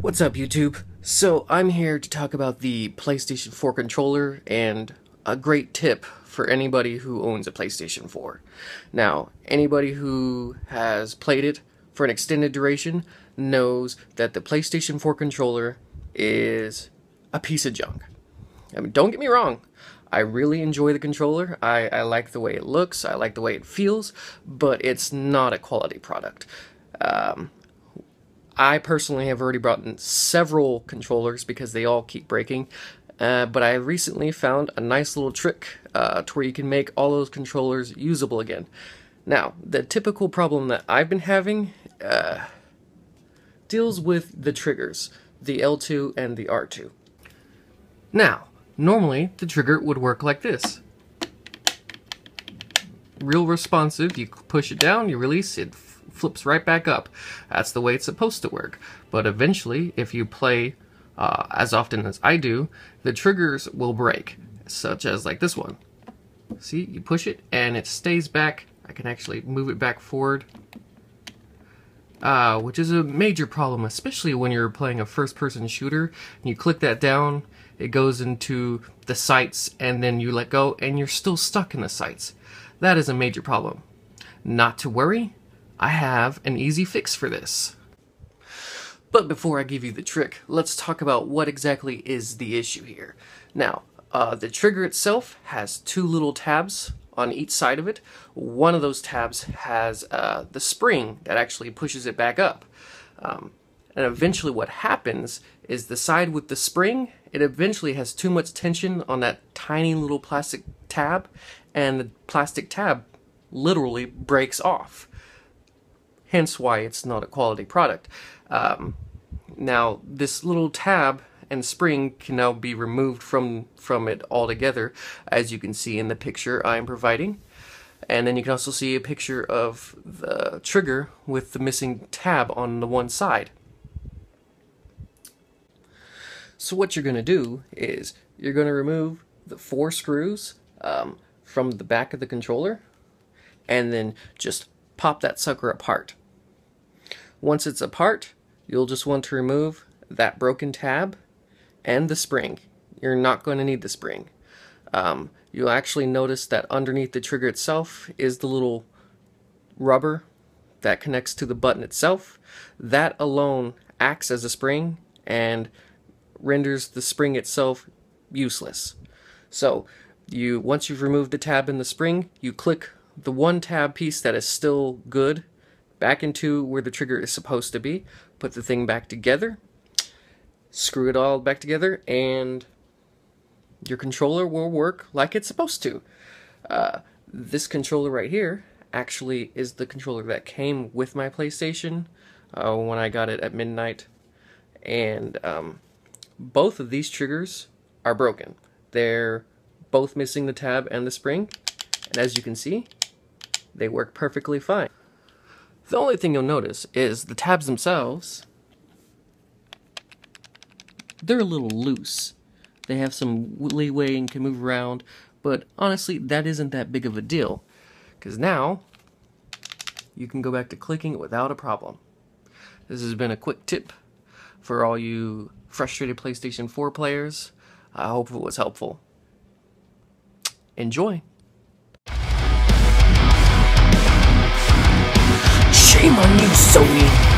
What's up, YouTube? So I'm here to talk about the PlayStation 4 Controller and a great tip for anybody who owns a PlayStation 4. Now, anybody who has played it for an extended duration knows that the PlayStation 4 Controller is a piece of junk. I mean, don't get me wrong. I really enjoy the controller. I like the way it looks. I like the way it feels, but it's not a quality product. I personally have already brought in several controllers because they all keep breaking, but I recently found a nice little trick to where you can make all those controllers usable again. Now, the typical problem that I've been having deals with the triggers, the L2 and the R2. Now, normally the trigger would work like this. Real responsive, you push it down, you release it, flips right back up. That's the way it's supposed to work. But eventually, if you play as often as I do, the triggers will break, such as like this one. See, you push it and it stays back. I can actually move it back forward, which is a major problem, especially when you're playing a first-person shooter and you click that down, it goes into the sights, and then you let go and you're still stuck in the sights. That is a major problem. Not to worry, I have an easy fix for this. But before I give you the trick, let's talk about what exactly is the issue here. Now, the trigger itself has two little tabs on each side of it. One of those tabs has the spring that actually pushes it back up. And eventually what happens is the side with the spring, it eventually has too much tension on that tiny little plastic tab, and the plastic tab literally breaks off. Hence why it's not a quality product. Now, this little tab and spring can now be removed from it altogether, as you can see in the picture I'm providing. And then you can also see a picture of the trigger with the missing tab on the one side. So what you're going to do is you're going to remove the 4 screws from the back of the controller, and then just pop that sucker apart. Once it's apart, you'll just want to remove that broken tab and the spring. You're not going to need the spring. You'll actually notice that underneath the trigger itself is the little rubber that connects to the button itself. That alone acts as a spring and renders the spring itself useless. So once you've removed the tab and the spring, you click the one tab piece that is still good back into where the trigger is supposed to be, put the thing back together, screw it all back together, and your controller will work like it's supposed to. This controller right here actually is the controller that came with my PlayStation when I got it at midnight, and both of these triggers are broken. They're both missing the tab and the spring, and as you can see, they work perfectly fine. The only thing you'll notice is the tabs themselves, they're a little loose. They have some leeway and can move around, but honestly, that isn't that big of a deal, because now you can go back to clicking it without a problem. This has been a quick tip for all you frustrated PlayStation 4 players. I hope it was helpful. Enjoy! Shame on you, Sony!